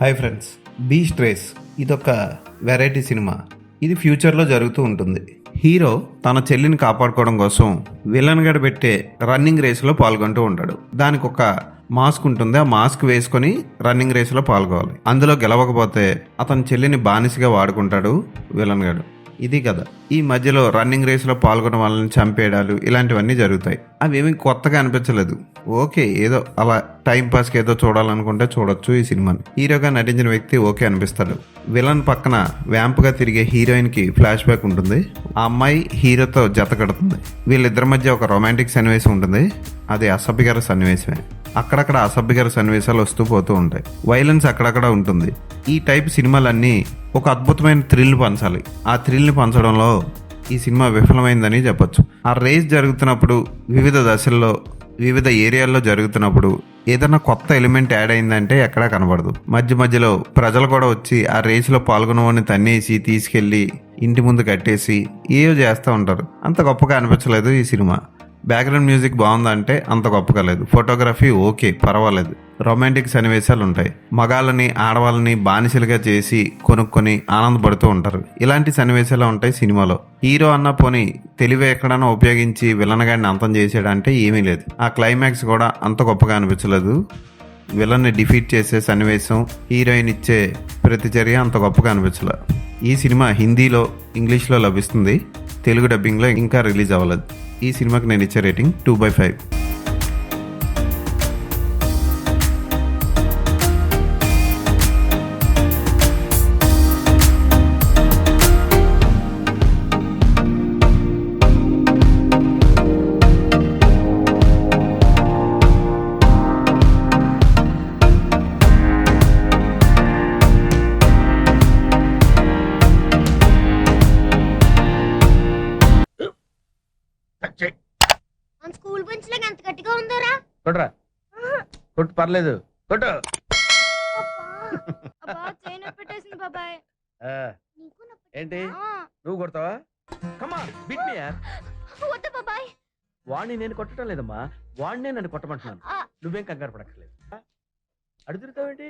Hi friends, beast race ఇదొక variety cinema. ఇది ఫ్యూచర్లో జరుగుతూ ఉంటుంది. హీరో తన చెల్లిని కాపాడుకోవడం కోసం విలన్ గడ పెట్టే రన్నింగ్ రేస్లో పాల్గొంటూ ఉంటాడు. దానికి ఒక మాస్క్ ఉంటుంది. ఆ మాస్క్ వేసుకొని రన్నింగ్ రేస్లో పాల్గొవాలి. అందులో గెలవకపోతే అతని చెల్లిని బానిసగా వాడుకుంటాడు విలన్ గడు. ఇది కదా, ఈ మధ్యలో రన్నింగ్ రేస్లో పాల్గొన్న వాళ్ళని చంపేయడాలు ఇలాంటివన్నీ జరుగుతాయి. అవేమీ కొత్తగా అనిపించలేదు. ఓకే, ఏదో అలా టైం పాస్కి ఏదో చూడాలనుకుంటే చూడొచ్చు ఈ సినిమాని. హీరోగా నటించిన వ్యక్తి ఓకే అనిపిస్తాడు. విలన్ పక్కన వ్యాంప్గా తిరిగే హీరోయిన్కి ఫ్లాష్ బ్యాక్ ఉంటుంది. ఆ అమ్మాయి హీరోతో జత కడుతుంది. వీళ్ళిద్దరి మధ్య ఒక రొమాంటిక్ సన్నివేశం ఉంటుంది. అది అసభ్యకర సన్నివేశమే. అక్కడక్కడ అసభ్యకర సన్నివేశాలు వస్తూ పోతూ ఉంటాయి. వైలెన్స్ అక్కడక్కడ ఉంటుంది. ఈ టైప్ సినిమాలన్నీ ఒక అద్భుతమైన థ్రిల్ పంచాలి. ఆ థ్రిల్ని పంచడంలో ఈ సినిమా విఫలమైందని చెప్పొచ్చు. ఆ రేస్ జరుగుతున్నప్పుడు వివిధ దశల్లో వివిధ ఏరియాల్లో జరుగుతున్నప్పుడు ఏదైనా కొత్త ఎలిమెంట్ యాడ్ అయిందంటే ఎక్కడా కనబడదు. మధ్య మధ్యలో ప్రజలు కూడా వచ్చి ఆ రేసులో పాల్గొనవాడిని తన్నేసి తీసుకెళ్లి ఇంటి ముందు కట్టేసి ఏవో చేస్తూ ఉంటారు. అంత గొప్పగా అనిపించలేదు ఈ సినిమా. బ్యాక్గ్రౌండ్ మ్యూజిక్ బాగుందంటే అంత గొప్పగా లేదు. ఫోటోగ్రఫీ ఓకే, పర్వాలేదు. రొమాంటిక్ సన్నివేశాలు ఉంటాయి. మగాళ్ళని ఆడవాళ్ళని బానిసలుగా చేసి కొనుక్కొని ఆనందపడుతూ ఉంటారు. ఇలాంటి సన్నివేశాలు ఉంటాయి సినిమాలో. హీరో అన్న పోనీ తెలివి ఎక్కడైనా ఉపయోగించి విలన్ గాడిని అంతం చేసాడంటే ఏమీ లేదు. ఆ క్లైమాక్స్ కూడా అంత గొప్పగా అనిపించలేదు. విలన్ని డిఫీట్ చేసే సన్నివేశం, హీరోయిన్ ఇచ్చే ప్రతిచర్య అంత గొప్పగా అనిపించలేదు. ఈ సినిమా హిందీలో, ఇంగ్లీష్లో లభిస్తుంది. తెలుగు డబ్బింగ్లో ఇంకా రిలీజ్ అవ్వలేదు. ఈ సినిమాకి నేను ఇచ్చే రేటింగ్ 2/5. మన స్కూల్ బెంచ్ లాగా ఎంత గట్టిగా ఉందోరా. కొట్రా, కొట్టు, పర్లేదు, కొట్టు. అబ్బా చైన్ పెట్టేసింది బాబాయ్. ఆ, నీకు నొప్పి. ఏంటి ఆ, నువ్వు కొడతావా? కమా బిట్ మీ యార్. వద్దు బాబాయ్. వాడిని నేను కొట్టడం లేదమ్మా, వాడినే నన్ను కొట్టమంటున్నాను. ఆ, నువ్వేం కంగారు పడక్కర్లేదు. అడుగుతావేంటి?